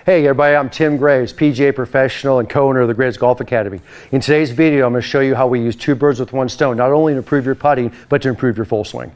Hey everybody, I'm Tim Graves, PGA professional and co-owner of the Graves Golf Academy. In today's video, I'm going to show you how we use two birds with one stone, not only to improve your putting, but to improve your full swing.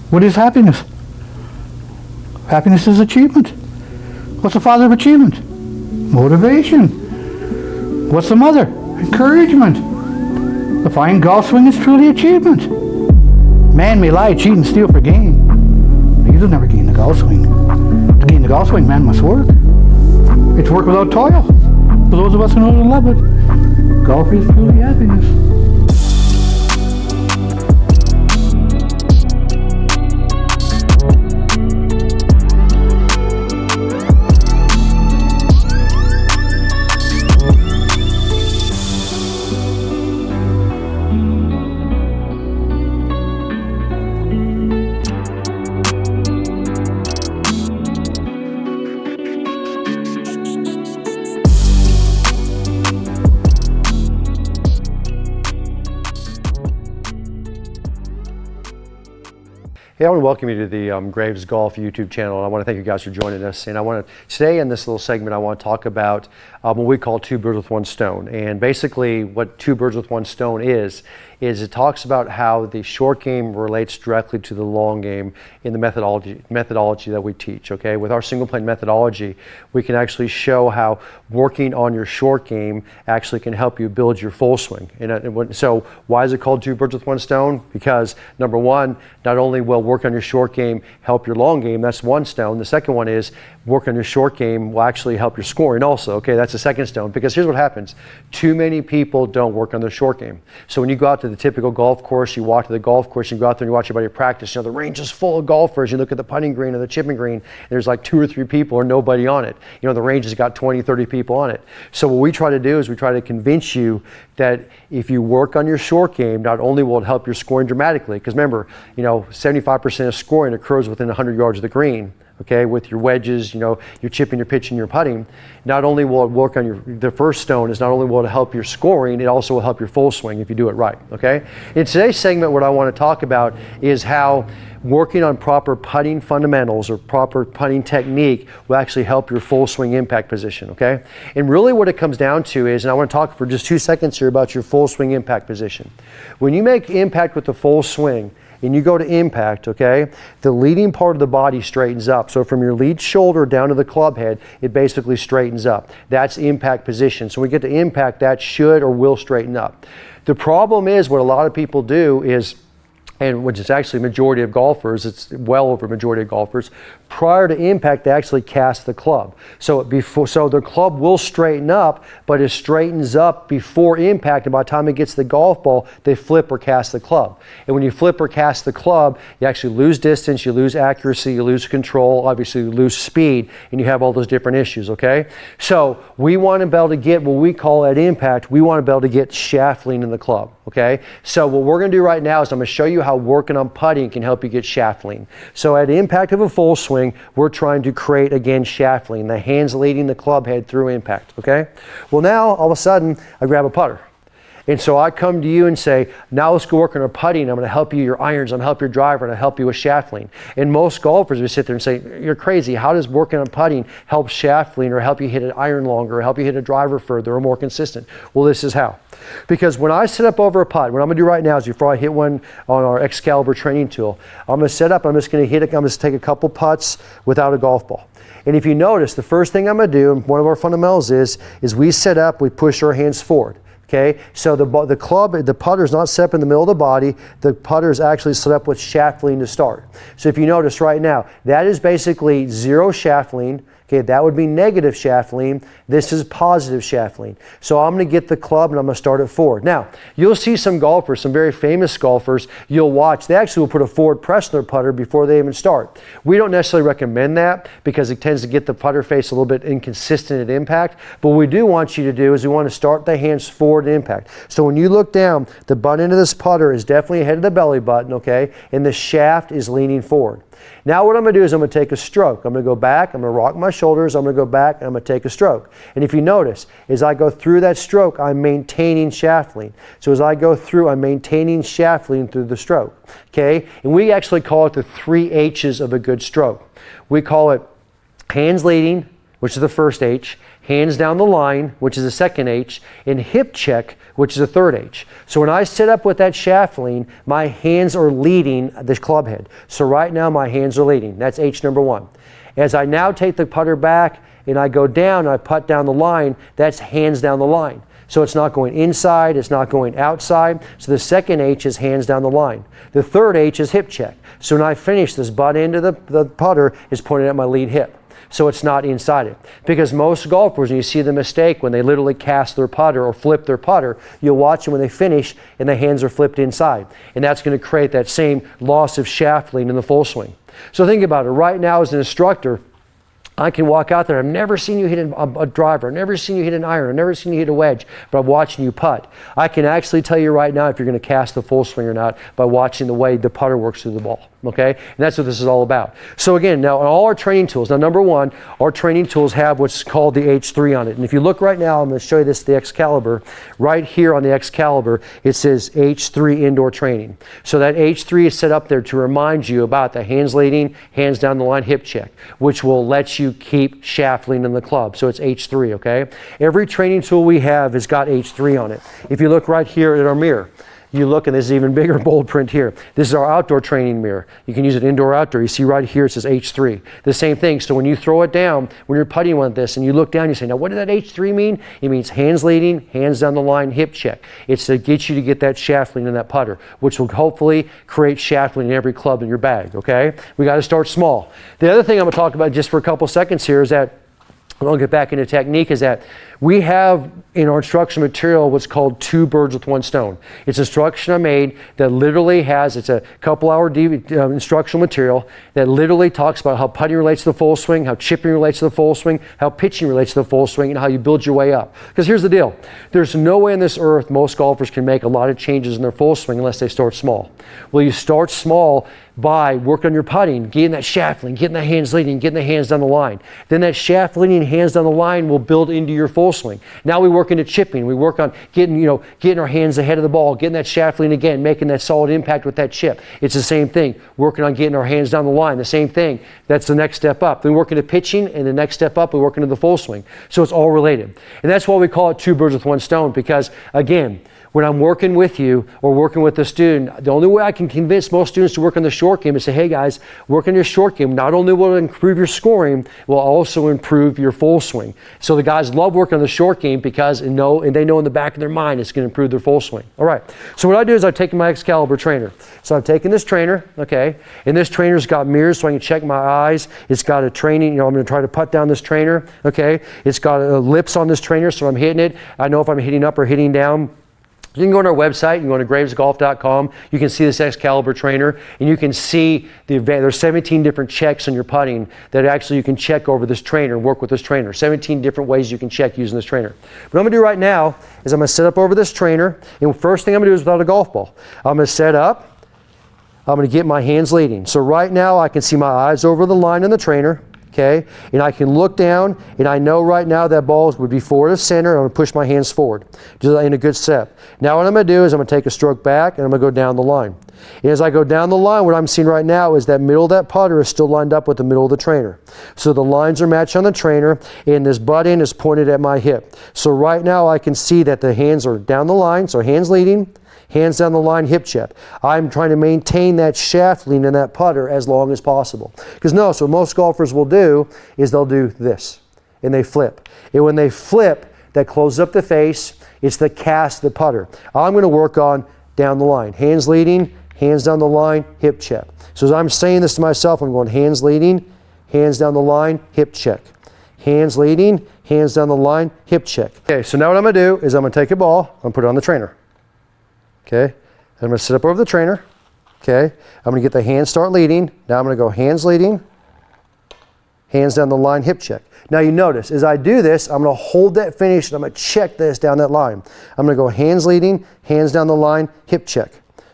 What is happiness? Happiness is achievement. What's the father of achievement? Motivation. What's the mother? Encouragement. The fine golf swing is truly achievement. Man may lie, cheat, and steal for gain. But you will never gain the golf swing. To gain the golf swing, man must work. It's work without toil. For those of us who know and love it, golf is truly happiness. Hey, I want to welcome you to the Graves Golf YouTube channel, and I want to thank you guys for joining us. And I want to, today in this little segment, I want to talk about what we call two birds with one stone. And basically what two birds with one stone is it talks about how the short game relates directly to the long game in the methodology that we teach, okay? With our single plane methodology, we can actually show how working on your short game actually can help you build your full swing. And so why is it called two birds with one stone? Because number one, not only will work on your short game help your long game, that's one stone. The second one is work on your short game will actually help your scoring also, okay? That's the second stone, because here's what happens. Too many people don't work on their short game. So when you go out to the typical golf course, you walk to the golf course, you go out there and you watch everybody practice, you know, the range is full of golfers, you look at the putting green or the chipping green, and there's like 2 or 3 people or nobody on it. You know, the range has got 20, 30 people on it. So what we try to do is we try to convince you that if you work on your short game, not only will it help your scoring dramatically, because remember, you know, 75% of scoring occurs within 100 yards of the green. Okay, with your wedges, you know, your chipping, your pitching, your putting. Not only will it work on the first stone, is not only will it help your scoring, it also will help your full swing if you do it right, okay? In today's segment, what I want to talk about is how working on proper putting fundamentals or proper putting technique will actually help your full swing impact position, okay? And really what it comes down to is, and I want to talk for just 2 seconds here about your full swing impact position. When you make impact with the full swing, and you go to impact, okay, the leading part of the body straightens up. So from your lead shoulder down to the club head, it basically straightens up. That's impact position. So when we get to impact, that should or will straighten up. The problem is what a lot of people do is, and which is actually majority of golfers, it's well over majority of golfers, prior to impact they actually cast the club. So the club will straighten up, but it straightens up before impact, and by the time it gets the golf ball, they flip or cast the club. And when you flip or cast the club, you actually lose distance, you lose accuracy, you lose control, obviously you lose speed, and you have all those different issues, okay? So we want to be able to get what we call at impact, we want to be able to get shaft lean in the club, okay? So what we're going to do right now is I'm going to show you how working on putting can help you get shaft lean. So at impact of a full swing, we're trying to create, again, shaft lean, the hands leading the club head through impact, okay? Well, now, all of a sudden, I grab a putter. And so I come to you and say, now let's go work on our putting. I'm going to help you your irons, I'm going to help your driver, and I'll help you with shaft lean. And most golfers would sit there and say, you're crazy. How does working on putting help shaft lean or help you hit an iron longer or help you hit a driver further or more consistent? Well, this is how. Because when I set up over a putt, what I'm going to do right now is before I hit one on our Excalibur training tool, I'm going to set up, I'm just going to hit it, I'm going to take a couple putts without a golf ball. And if you notice, the first thing I'm going to do, and one of our fundamentals is we set up, we push our hands forward. Okay, so the putter is not set up in the middle of the body. The putter is actually set up with shaft lean to start. So if you notice right now, that is basically 0 shaft lean. Okay, that would be negative shaft lean. This is positive shaft lean. So I'm going to get the club and I'm going to start it forward. Now, you'll see some golfers, some very famous golfers, you'll watch, they actually will put a forward press in their putter before they even start. We don't necessarily recommend that because it tends to get the putter face a little bit inconsistent at impact. But what we do want you to do is we want to start the hands forward at impact. So when you look down, the butt end of this putter is definitely ahead of the belly button, okay? And the shaft is leaning forward. Now what I'm going to do is I'm going to take a stroke. I'm going to go back, I'm going to rock my shoulders, I'm going to go back, and I'm going to take a stroke. And if you notice, as I go through that stroke, I'm maintaining shaft lean. So as I go through, I'm maintaining shaft lean through the stroke. Okay? And we actually call it the 3 H's of a good stroke. We call it hands leading, which is the first H, hands down the line, which is the second H, and hip check, which is the third H. So when I sit up with that shaft lean, my hands are leading this club head. So right now my hands are leading. That's H number 1. As I now take the putter back and I go down and I putt down the line, that's hands down the line. So it's not going inside, it's not going outside. So the second H is hands down the line. The third H is hip check. So when I finish, this butt end of the putter is pointed at my lead hip. So it's not inside it. Because most golfers, and you see the mistake when they literally cast their putter or flip their putter, you'll watch them when they finish and the hands are flipped inside. And that's going to create that same loss of shaft lean in the full swing. So think about it. Right now as an instructor, I can walk out there. I've never seen you hit a driver. I've never seen you hit an iron. I've never seen you hit a wedge, but I'm watching you putt. I can actually tell you right now if you're going to cast the full swing or not by watching the way the putter works through the ball. Okay? And that's what this is all about. So again, now all our training tools, now number 1, our training tools have what's called the H3 on it. And if you look right now, I'm going to show you this, the Excalibur. Right here on the Excalibur, it says H3 indoor training. So that H3 is set up there to remind you about the hands leading, hands down the line, hip check, which will let you keep shaft lean in the club. So it's H3, okay? Every training tool we have has got H3 on it. If you look right here at our mirror, you look, and this is even bigger bold print here. This is our outdoor training mirror. You can use it indoor, outdoor. You see right here it says H3. The same thing. So when you throw it down, when you're putting with this and you look down, you say, now what did that H3 mean? It means hands leading, hands down the line, hip check. It's to get you to get that shaft lean in that putter, which will hopefully create shaft lean in every club in your bag, okay? We got to start small. The other thing I'm going to talk about just for a couple seconds here is that, and I'll get back into technique, is that we have in our instruction material what's called 2 birds with 1 stone. It's instruction I made that literally has, it's a couple hour instructional material that literally talks about how putting relates to the full swing, how chipping relates to the full swing, how pitching relates to the full swing, and how you build your way up. Because here's the deal. There's no way on this earth most golfers can make a lot of changes in their full swing unless they start small. Well, you start small by working on your putting, getting that shaft lean, getting the hands leading, getting the hands down the line. Then that shaft leading, hands down the line will build into your full swing. Now we work into chipping. We work on getting our hands ahead of the ball, getting that shaft lean again, making that solid impact with that chip. It's the same thing. Working on getting our hands down the line, the same thing. That's the next step up. Then we work into pitching, and the next step up, we work into the full swing. So it's all related. And that's why we call it 2 birds with 1 stone, because again, when I'm working with you or working with a student, the only way I can convince most students to work on the short game is say, hey guys, work on your short game. Not only will it improve your scoring, will also improve your full swing. So the guys love working on the short game because they know in the back of their mind it's going to improve their full swing. All right. So what I do is I take my Excalibur trainer. So I've taken this trainer, okay, and this trainer's got mirrors so I can check my eyes. It's got a training, I'm going to try to putt down this trainer, okay. It's got lips on this trainer so I'm hitting it. I know if I'm hitting up or hitting down. You can go on our website, you can go to gravesgolf.com, you can see this Excalibur trainer, and you can see there's 17 different checks on your putting that actually you can check over this trainer and work with this trainer. 17 different ways you can check using this trainer. What I'm going to do right now is I'm going to set up over this trainer, and the first thing I'm going to do is without a golf ball. I'm going to set up, I'm going to get my hands leading. So right now I can see my eyes over the line in the trainer. Okay, and I can look down, and I know right now that ball would be forward of center. I'm going to push my hands forward, just in a good step. Now what I'm going to do is I'm going to take a stroke back, and I'm going to go down the line. And as I go down the line, what I'm seeing right now is that middle of that putter is still lined up with the middle of the trainer. So the lines are matched on the trainer, and this butt end is pointed at my hip. So right now I can see that the hands are down the line, so hands leading, hands down the line, hip check. I'm trying to maintain that shaft lean in that putter as long as possible. Because notice what most golfers will do is they'll do this, and they flip. And when they flip, that closes up the face. It's the cast of the putter. I'm going to work on down the line. Hands leading, hands down the line, hip check. So as I'm saying this to myself, I'm going hands leading, hands down the line, hip check. Hands leading, hands down the line, hip check. Okay, so now what I'm going to do is I'm going to take a ball, I'm going to put it on the trainer. Okay, I'm going to sit up over the trainer. Okay, I'm going to get the hands start leading. Now I'm going to go hands leading, hands down the line, hip check. Now you notice, as I do this, I'm going to hold that finish and I'm going to check this down that line. I'm going to go hands leading, hands down the line, hip check.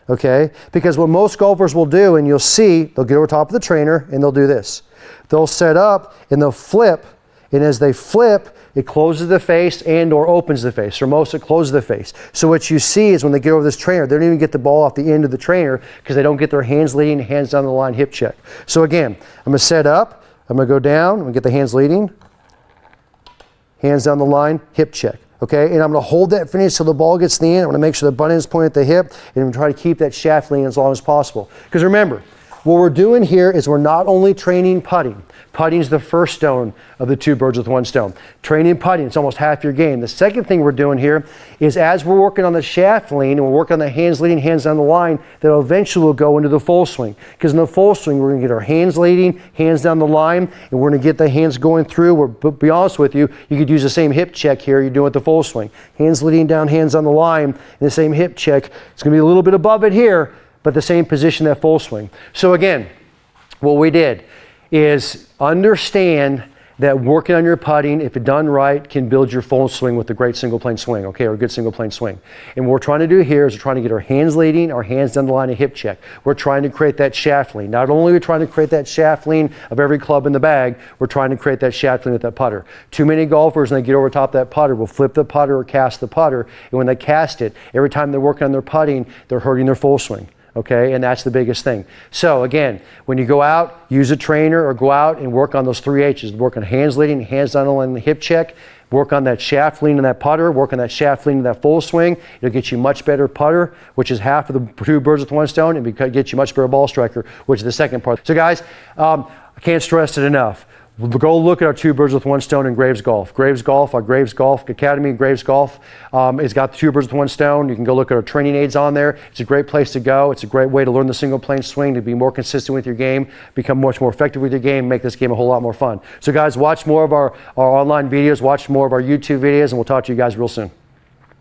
Okay, because what most golfers will do, and you'll see, they'll get over top of the trainer and they'll do this. They'll set up and they'll flip, and as they flip, it closes the face and or opens the face. For most, it closes the face. So what you see is when they get over this trainer, they don't even get the ball off the end of the trainer because they don't get their hands leading, hands down the line, hip check. So again, I'm going to set up, I'm going to go down, I'm going to get the hands leading, hands down the line, hip check. Okay, and I'm going to hold that finish till the ball gets to the end. I'm going to make sure the butt end is pointed at the hip, and I'm going to try to keep that shaft lean as long as possible. Because remember, what we're doing here is we're not only training putting. Putting is the first stone of the 2 birds with 1 stone. Training putting, it's almost half your game. The second thing we're doing here is as we're working on the shaft lean and we're working on the hands leading, hands down the line, that eventually will go into the full swing. Because in the full swing, we're going to get our hands leading, hands down the line, and we're going to get the hands going through. But be honest with you, you could use the same hip check here you're doing with the full swing. Hands leading down, hands on the line, and the same hip check. It's going to be a little bit above it here, but the same position that full swing. So again, what we did is understand that working on your putting, if it's done right, can build your full swing with a great single plane swing, okay, or a good single plane swing. And what we're trying to do here is we're trying to get our hands leading, our hands down the line, and hip check. We're trying to create that shaft lean. Not only are we trying to create that shaft lean of every club in the bag, we're trying to create that shaft lean with that putter. Too many golfers, when they get over top of that putter, will flip the putter or cast the putter, and when they cast it, every time they're working on their putting, they're hurting their full swing. Okay, and that's the biggest thing. So again, when you go out, use a trainer or go out and work on those 3 H's. Work on hands leading, hands down on the hip check. Work on that shaft lean in that putter. Work on that shaft lean in that full swing. It'll get you much better putter, which is half of the 2 birds with 1 stone, and get you much better ball striker, which is the second part. So guys, I can't stress it enough. Go look at our 2 birds with 1 stone in Graves Golf. Graves Golf, our Graves Golf Academy, Graves Golf, has got the 2 birds with 1 stone. You can go look at our training aids on there. It's a great place to go. It's a great way to learn the single plane swing, to be more consistent with your game, become much more effective with your game, make this game a whole lot more fun. So guys, watch more of our online videos, watch more of our YouTube videos, and we'll talk to you guys real soon.